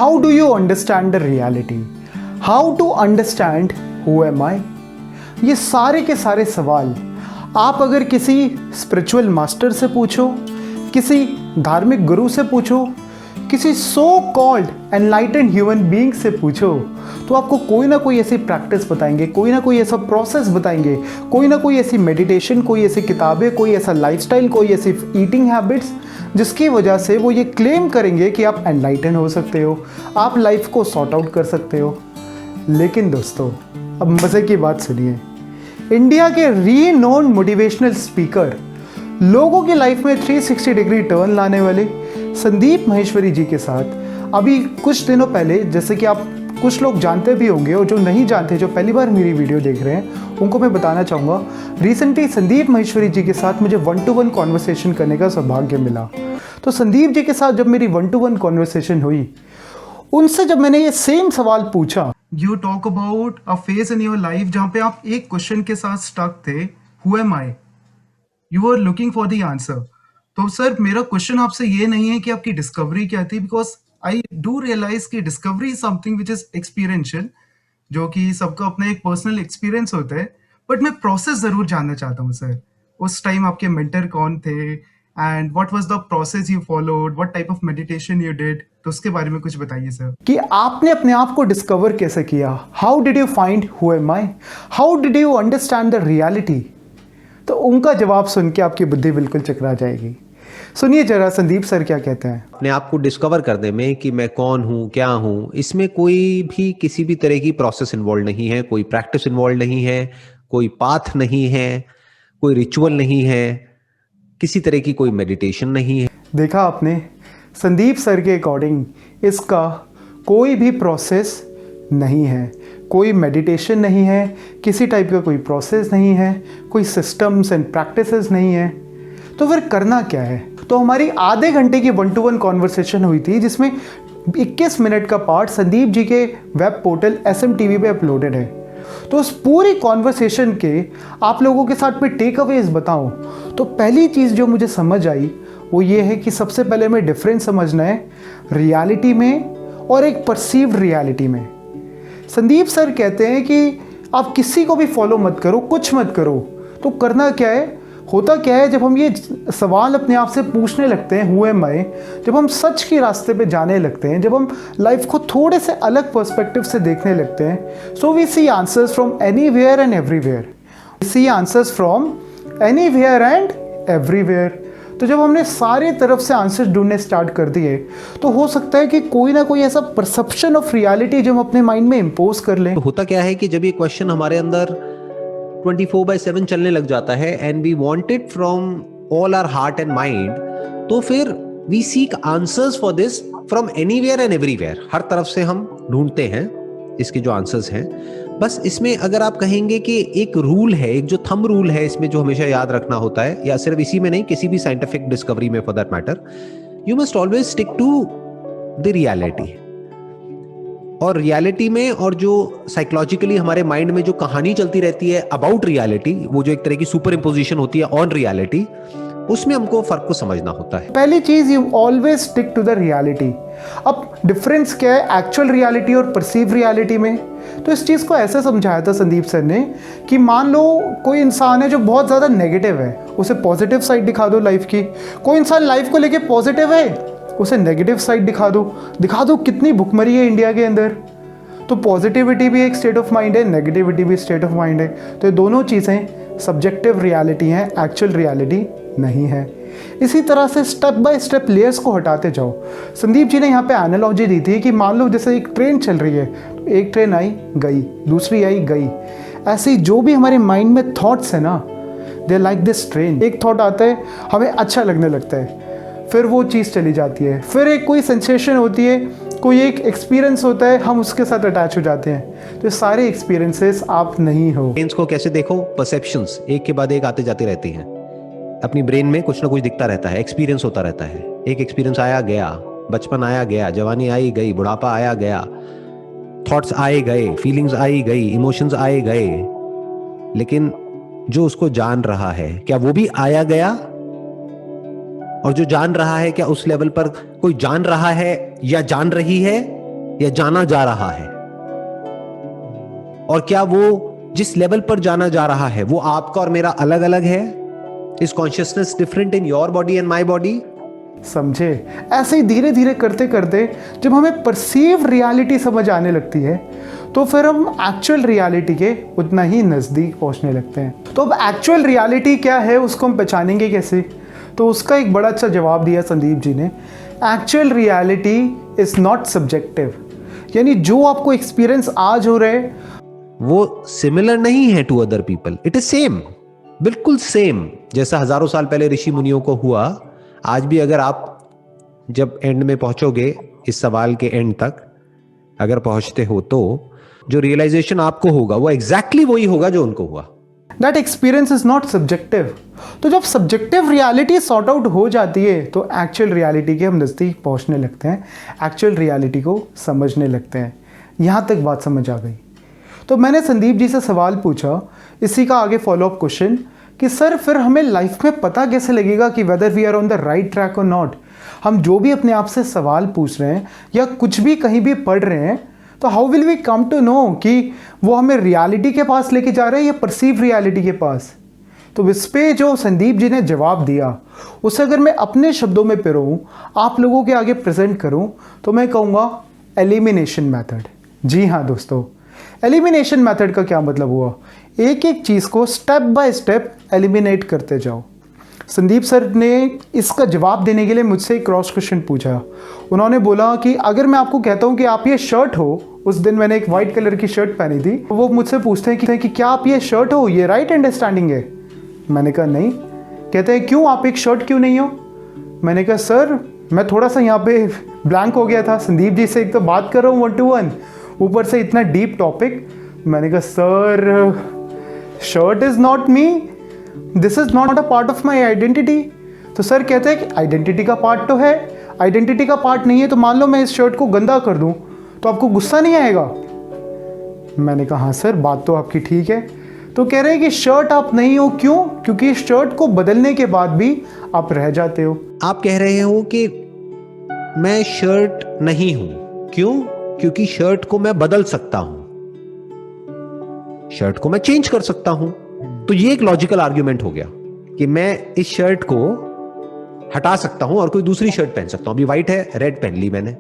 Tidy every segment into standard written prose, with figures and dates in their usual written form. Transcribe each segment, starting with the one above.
How do you understand the reality? How to understand who am I? ये सारे के सारे सवाल आप अगर किसी स्पिरिचुअल मास्टर से पूछो, किसी धार्मिक गुरु से पूछो, किसी so called enlightened human being से पूछो, तो आपको कोई ना कोई ऐसी प्रैक्टिस बताएंगे, कोई ना कोई ऐसा प्रोसेस बताएंगे, कोई ना कोई ऐसी मेडिटेशन, कोई ऐसी किताबें, कोई ऐसा लाइफस्टाइल, कोई ऐसी ईटिंग हैबिट्स जिसकी वजह से वो ये क्लेम करेंगे कि आप एनलाइटन हो सकते हो, आप लाइफ को सॉर्ट आउट कर सकते हो। लेकिन दोस्तों, अब मज़े की बात सुनिए। इंडिया के रीनोन मोटिवेशनल स्पीकर, लोगों की लाइफ में 360 डिग्री टर्न लाने वाले संदीप माहेश्वरी जी के साथ अभी कुछ दिनों पहले, जैसे कि आप कुछ लोग जानते भी होंगे और जो नहीं जानते, जो पहली बार मेरी वीडियो देख रहे हैं, उनको मैं बताना चाहूँगा, रिसेंटली संदीप माहेश्वरी जी के साथ मुझे 1-to-1 कॉन्वर्सेशन करने का सौभाग्य मिला। तो संदीप जी के साथ जब मेरी 1-to-1 कॉन्वर्सेशन हुई, उनसे जब मैंने ये सेम सवाल पूछा, you talk about a phase in your life जहाँ पे आप एक क्वेश्चन के साथ स्टक थे, who am I, you are looking for the answer. तो सर, मेरा क्वेश्चन आपसे ये नहीं है कि आपकी डिस्कवरी क्या थी, बिकॉज आई डू रियलाइज कि discovery is something which is experiential, जो कि सबका अपना एक पर्सनल एक्सपीरियंस होता है। बट मैं प्रोसेस जरूर जानना चाहता हूँ सर। उस टाइम आपके मेंटर कौन थे and what was the process you followed, what type of meditation you did, तो उसके बारे में कुछ बताइए सर। कि आपने अपने आप को डिस्कवर कैसे किया, how did you find who am I, how did you understand the reality. तो उनका जवाब सुन के आपकी बुद्धि बिल्कुल चकरा जाएगी। सुनिए जरा संदीप सर क्या कहते हैं। अपने आप को डिस्कवर करने में कि मैं कौन हूँ, क्या हूँ, इसमें कोई भी किसी भी तरह की प्रोसेस इन्वॉल्व नहीं है, कोई प्रैक्टिस इन्वॉल्व नहीं है, कोई पाथ नहीं है, कोई रिचुअल नहीं है, किसी तरह की कोई मेडिटेशन नहीं है। देखा आपने, संदीप सर के अकॉर्डिंग इसका कोई भी प्रोसेस नहीं है, कोई मेडिटेशन नहीं है, किसी टाइप का कोई प्रोसेस नहीं है, कोई सिस्टम्स एंड प्रैक्टिसेस नहीं है। तो फिर करना क्या है? तो हमारी आधे घंटे की 1-to-1 कॉन्वर्सेशन हुई थी, जिसमें 21 मिनट का पार्ट संदीप जी के वेब पोर्टल SMTV पे अपलोडेड है। तो उस पूरी कॉन्वर्सेशन के आप लोगों के साथ में टेक अवेज बताऊं, तो पहली चीज़ जो मुझे समझ आई वो ये है कि सबसे पहले हमें डिफरेंस समझना है रियलिटी में और एक परसीव्ड रियलिटी में। संदीप सर कहते हैं कि आप किसी को भी फॉलो मत करो, कुछ मत करो। तो करना क्या है, होता क्या है, जब हम ये सवाल अपने आप से पूछने लगते हैं हु एम आई, जब हम सच के रास्ते पे जाने लगते हैं, जब हम लाइफ को थोड़े से अलग पर्सपेक्टिव से देखने लगते हैं, so we see answers from anywhere and everywhere, we see answers from anywhere and everywhere. तो जब हमने सारे तरफ से आंसर्स ढूंढने स्टार्ट कर दिए, तो हो सकता है कि कोई ना कोई ऐसा परसेप्शन ऑफ रियलिटी जो हम अपने माइंड में इम्पोज कर लें। तो होता क्या है कि जब ये क्वेश्चन हमारे अंदर 24/7 चलने लग जाता है and we want it from all our heart and mind, तो फिर we seek answers for this from anywhere and everywhere. हर तरफ से हम ढूंढते हैं इसके जो आंसर्स हैं। बस इसमें अगर आप कहेंगे कि एक रूल है, एक जो थंब रूल है इसमें जो हमेशा याद रखना होता है, या सिर्फ इसी में नहीं, किसी भी साइंटिफिक डिस्कवरी में for that matter, you must always stick to the reality. और रियलिटी में, और जो साइकोलॉजिकली हमारे माइंड में जो कहानी चलती रहती है अबाउट रियलिटी, वो जो एक तरह की सुपर इम्पोजिशन होती है ऑन रियलिटी, उसमें हमको फर्क को समझना होता है। पहली चीज, you always stick to the reality. अब डिफरेंस क्या है एक्चुअल रियलिटी और परसीव रियलिटी में? तो इस चीज़ को ऐसे समझाया था संदीप सर ने कि मान लो कोई इंसान है जो बहुत ज़्यादा नेगेटिव है, उसे पॉजिटिव साइड दिखा दो लाइफ की। कोई इंसान लाइफ को लेके पॉजिटिव है, उसे नेगेटिव साइड दिखा दो कितनी भुखमरी है इंडिया के अंदर। तो पॉजिटिविटी भी एक स्टेट ऑफ माइंड है, नेगेटिविटी भी स्टेट ऑफ माइंड है। तो ये दोनों चीज़ें सब्जेक्टिव रियलिटी हैं, एक्चुअल रियलिटी नहीं है। इसी तरह से स्टेप बाय स्टेप लेयर्स को हटाते जाओ। संदीप जी ने यहाँ पे एनालॉजी दी थी कि मान लो जैसे एक ट्रेन चल रही है, तो एक ट्रेन आई गई, दूसरी आई गई, ऐसे ही जो भी हमारे माइंड में थॉट्स है ना, दे लाइक दिस ट्रेन। एक थॉट आता है, हमें अच्छा लगने लगता है, फिर वो चीज़ चली जाती है, फिर एक कोई सेंसेशन होती है, कोई एक एक्सपीरियंस होता है, हम उसके साथ अटैच हो जाते हैं। तो सारे एक्सपीरियंसेस आप नहीं हो। ब्रेन्स को कैसे देखो, परसेप्शंस एक के बाद एक आते जाती रहती हैं। अपनी ब्रेन में कुछ ना कुछ दिखता रहता है, एक्सपीरियंस होता रहता है। एक एक्सपीरियंस आया गया, बचपन आया गया, जवानी आई गई, बुढ़ापा आया गया, थॉट्स आए गए, फीलिंग्स आई गई, इमोशंस आए गए। लेकिन जो उसको जान रहा है, क्या वो भी आया गया? और जो जान रहा है, क्या उस लेवल पर कोई जान रहा है या जान रही है, या जाना जा रहा है, और क्या वो जिस लेवल पर जाना जा रहा है वो आपका और मेरा अलग अलग है? Is consciousness different in your body and my body? समझे? ऐसे ही धीरे धीरे करते करते जब हमें परसीव रियलिटी समझ आने लगती है तो फिर हम एक्चुअल रियलिटी के उतना ही नज़दीक पहुंचने लगते हैं। तो अब एक्चुअल रियलिटी क्या है, उसको हम पहचानेंगे कैसे? तो उसका एक बड़ा अच्छा जवाब दिया संदीप जी ने। Actual reality is not subjective, यानी जो आपको एक्सपीरियंस आज हो रहा है वो सिमिलर नहीं है to other people, it is same, बिल्कुल सेम। जैसा हजारों साल पहले ऋषि मुनियों को हुआ, आज भी अगर आप जब एंड में पहुंचोगे, इस सवाल के एंड तक अगर पहुंचते हो, तो जो रियलाइजेशन आपको होगा वो एग्जैक्टली वही होगा जो उनको हुआ। That experience is not subjective. तो जब सब्जेक्टिव रियलिटी सॉर्ट आउट हो जाती है तो एक्चुअल रियलिटी के हम नज़दीक पहुंचने लगते हैं, एक्चुअल रियलिटी को समझने लगते हैं। यहाँ तक बात समझ आ गई। तो मैंने संदीप जी से सवाल पूछा, इसी का आगे फॉलोअप क्वेश्चन कि सर फिर हमें लाइफ में पता कैसे लगेगा कि whether we are on the right track or not? हम जो भी अपने आप से सवाल पूछ रहे हैं या कुछ भी कहीं भी पढ़ रहे हैं, तो how will we come to know कि वो हमें रियलिटी के पास लेके जा रहे हैं या परसीव रियलिटी के पास? तो इस पे जो संदीप जी ने जवाब दिया उसे अगर मैं अपने शब्दों में पिरोऊं, आप लोगों के आगे प्रेजेंट करूं, तो मैं कहूँगा एलिमिनेशन मेथड। जी हाँ दोस्तों, एलिमिनेशन मेथड का क्या मतलब हुआ? एक एक चीज़ को स्टेप बाय स्टेप एलिमिनेट करते जाओ। संदीप सर ने इसका जवाब देने के लिए मुझसे एक क्रॉस क्वेश्चन पूछा। उन्होंने बोला कि अगर मैं आपको कहता हूँ कि आप ये शर्ट हो, उस दिन मैंने एक वाइट कलर की शर्ट पहनी थी, वो मुझसे पूछते हैं कि क्या आप ये शर्ट हो, ये राइट अंडरस्टैंडिंग है? मैंने कहा नहीं। कहते हैं क्यों, आप एक शर्ट क्यों नहीं हो? मैंने कहा सर मैं थोड़ा सा यहाँ पे ब्लैंक हो गया था, संदीप जी से एक तो बात कर रहा हूँ 1 to 1, ऊपर से इतना डीप टॉपिक। मैंने कहा sir shirt is not me, this is not a part of my identity. तो सर कहते हैं कि आइडेंटिटी का पार्ट तो है, आइडेंटिटी का पार्ट नहीं है तो मान लो मैं इस शर्ट को गंदा कर दूं तो आपको गुस्सा नहीं आएगा? मैंने कहा हाँ सर बात तो आपकी ठीक है। तो कह रहे हैं कि शर्ट आप नहीं हो, क्यों? क्योंकि इस शर्ट को बदलने के बाद भी आप रह जाते हो। आप कह रहे हो कि मैं शर्ट नहीं हूं, क्यों? क्योंकि शर्ट को मैं बदल सकता हूं, शर्ट को मैं चेंज कर सकता हूं। तो ये एक लॉजिकल आर्ग्यूमेंट हो गया कि मैं इस शर्ट को हटा सकता हूं और कोई दूसरी शर्ट पहन सकता हूं। अभी व्हाइट है, रेड पहन ली मैंने,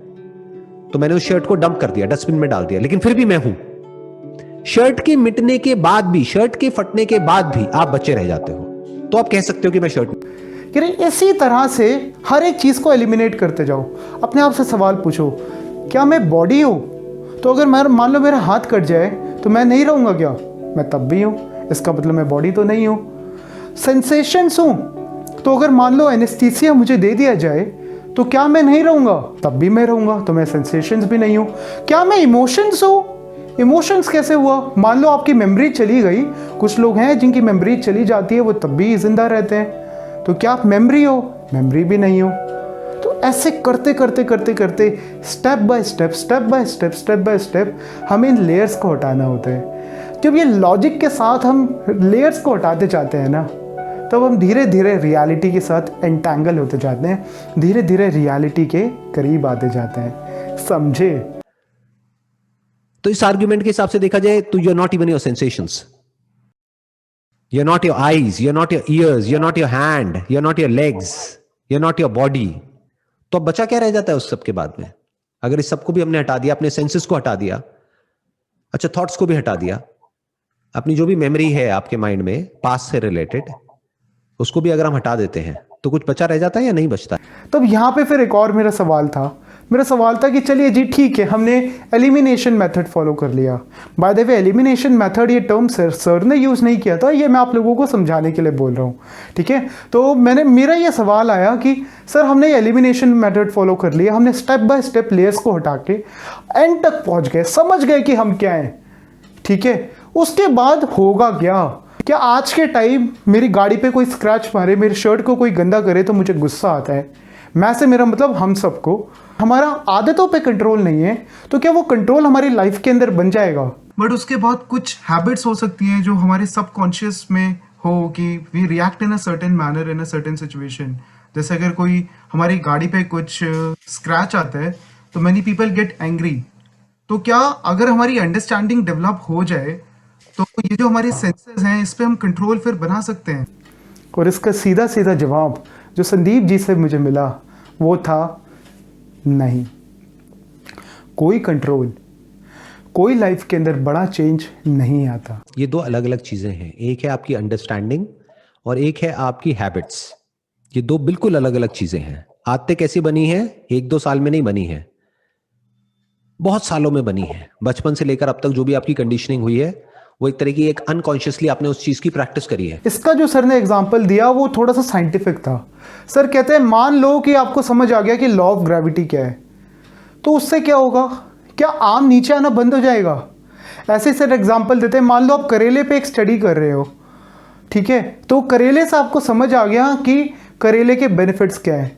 तो मैंने उस शर्ट को डंप कर दिया, डस्टबिन में डाल दिया, लेकिन फिर भी मैं हूं। शर्ट के मिटने के बाद भी, शर्ट के फटने के बाद भी आप बचे रह जाते हो, तो आप कह सकते हो कि मैं शर्ट। इसी तरह से हर एक चीज़ को एलिमिनेट करते जाओ। अपने आप से सवाल पूछो, क्या मैं बॉडी हूँ? तो अगर मैं मान लो मेरा हाथ कट जाए तो मैं नहीं रहूँगा क्या? मैं तब भी हूँ, इसका मतलब मैं बॉडी तो नहीं हूँ। सेंसेशंस हूँ, तो अगर मान लो एनेस्थीसिया मुझे दे दिया जाए तो क्या मैं नहीं रहूँगा? तब भी मैं रहूँगा, तो मैं सेंसेशंस भी नहीं हूँ। क्या मैं इमोशंस हूँ? इमोशंस कैसे हुआ? मान लो आपकी मेमोरी चली गई, कुछ लोग हैं जिनकी मेमोरी चली जाती है वो तब भी जिंदा रहते हैं, तो क्या आप मेमोरी हो? मेमोरी भी नहीं हो। तो ऐसे करते करते करते करते step by step, step by step, step by step हमें इन लेयर्स को हटाना होता है। जब ये लॉजिक के साथ हम लेयर्स को हटाते जाते हैं ना, तब हम धीरे धीरे रियलिटी के साथ एंटैंगल होते जाते हैं, धीरे धीरे रियलिटी के करीब आते जाते हैं। समझे? तो इस आर्ग्यूमेंट के हिसाब से देखा जाए तो you are not even your sensations, you are not your eyes, you are not your ears, you are not your hand, you are not your legs, you are not your body. तो अब बचा क्या रह जाता है उस सब के बाद में? अगर इस सबको भी हमने हटा दिया, अपने सेंसेस को हटा दिया, अच्छा थॉट्स को भी हटा दिया, अपनी जो भी मेमोरी है आपके माइंड में पास्ट से रिलेटेड, उसको भी अगर हम हटा देते हैं तो कुछ बचा रह जाता है या नहीं बचता? तब यहाँ पे फिर एक और मेरा सवाल था कि चलिए जी ठीक है, हमने एलिमिनेशन मेथड फॉलो कर लिया। By the way elimination method ये टर्म सर ने यूज़ नहीं किया था, ये मैं आप लोगों को समझाने के लिए बोल रहा हूँ, ठीक है? तो मेरा ये सवाल आया कि सर हमने एलिमिनेशन मेथड फॉलो कर लिया, हमने स्टेप बाय स्टेप लेयर्स को हटा के एंड तक पहुँच गए, समझ गए कि हम क्या हैं, ठीक है? उसके बाद होगा क्या? क्या आज के टाइम मेरी गाड़ी पे कोई स्क्रैच मारे, मेरी शर्ट को कोई गंदा करे तो मुझे गुस्सा आता है? मैं से मेरा मतलब हम सबको, हमारा आदतों पे कंट्रोल नहीं है, तो क्या वो कंट्रोल हमारी लाइफ के अंदर बन जाएगा? बट उसके बाद कुछ हैबिट्स हो सकती हैं जो हमारे सबकॉन्शियस में हो कि we react in a certain manner in a certain situation. जैसे अगर कोई हमारी गाड़ी पे कुछ स्क्रैच आता है तो मैनी पीपल गेट एंग्री, तो क्या अगर हमारी अंडरस्टैंडिंग डेवलप हो जाए तो ये जो हमारे सेंसेस हैं इस पे हम कंट्रोल फिर बना सकते हैं? और इसका सीधा सीधा जवाब जो संदीप जी से मुझे मिला वो था नहीं। कोई कंट्रोल, कोई लाइफ के अंदर बड़ा चेंज नहीं आता। ये दो अलग अलग चीजें हैं, एक है आपकी अंडरस्टैंडिंग और एक है आपकी हैबिट्स। ये दो बिल्कुल अलग अलग चीजें हैं। आदतें कैसी बनी है? 1-2 साल में नहीं बनी है, बहुत सालों में बनी है। बचपन से लेकर अब तक जो भी आपकी कंडीशनिंग हुई है वो एक तरह की एक अनकॉन्शियसली आपने उस चीज की प्रैक्टिस करी है। इसका जो सर ने एग्जांपल दिया वो थोड़ा सा साइंटिफिक था। सर कहते हैं मान लो कि आपको समझ आ गया कि लॉ ऑफ ग्रेविटी क्या है, तो उससे क्या होगा? क्या आम नीचे आना बंद हो जाएगा? ऐसे सर एग्जांपल देते हैं, मान लो आप करेले पे एक स्टडी कर रहे हो, ठीक है, तो करेले से आपको समझ आ गया कि करेले के बेनिफिट्स क्या है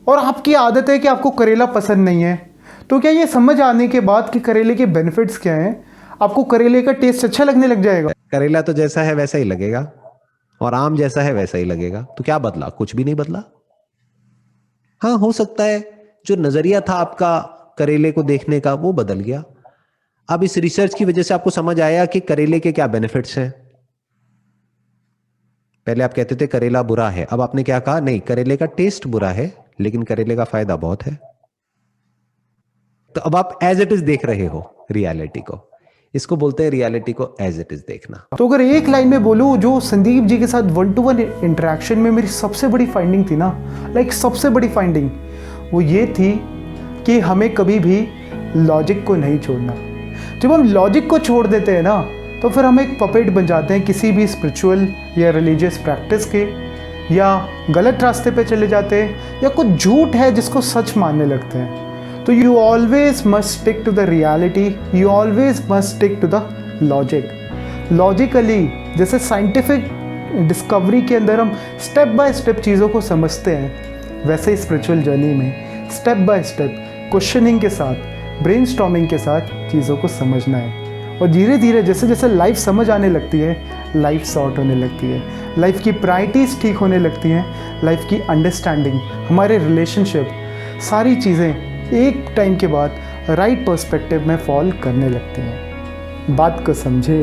और आपकी आदत है कि आपको करेला पसंद नहीं है, तो क्या ये समझ आने के बाद कि करेले के बेनिफिट्स क्या हैं आपको करेले का टेस्ट अच्छा लगने लग जाएगा? करेला तो जैसा है वैसा ही लगेगा और आम जैसा है वैसा ही लगेगा, तो क्या बदला? कुछ भी नहीं बदला। हाँ, हो सकता है जो नजरिया था आपका करेले को देखने का वो बदल गया। अब इस रिसर्च की वजह से आपको समझ आया कि करेले के क्या बेनिफिट्स हैं। पहले आप कहते थे करेला बुरा है, अब आपने क्या कहा? नहीं, करेले का टेस्ट बुरा है लेकिन करेले का फायदा बहुत है। तो अब आप एज इट इज देख रहे हो रियलिटी को। इसको बोलते हैं रियलिटी को एज इट इज देखना। तो अगर एक लाइन में बोलूं, जो संदीप जी के साथ 1-to-1 इंटरेक्शन में मेरी सबसे बड़ी फाइंडिंग थी ना, सबसे बड़ी फाइंडिंग वो ये थी कि हमें कभी भी लॉजिक को नहीं छोड़ना। जब हम लॉजिक को छोड़ देते हैं ना तो फिर हम एक पपेट बन जाते हैं किसी भी स्पिरिचुअल या रिलीजियस प्रैक्टिस के, या गलत रास्ते पे चले जाते हैं, या कुछ झूठ है जिसको सच मानने लगते हैं। तो you always must stick to the reality, you always must stick to the logic. Logically, जैसे साइंटिफिक डिस्कवरी के अंदर हम स्टेप बाय स्टेप चीज़ों को समझते हैं, वैसे ही स्पिरिचुअल जर्नी में स्टेप बाय स्टेप क्वेश्चनिंग के साथ, ब्रेनस्टॉर्मिंग के साथ चीज़ों को समझना है। और धीरे धीरे जैसे जैसे लाइफ समझ आने लगती है, लाइफ सॉर्ट होने लगती है, लाइफ की प्रायोरिटीज़ ठीक होने लगती हैं, लाइफ की अंडरस्टैंडिंग, हमारे रिलेशनशिप, सारी चीज़ें एक टाइम के बाद राइट पर्सपेक्टिव में फॉल करने लगती हैं। बात को समझे।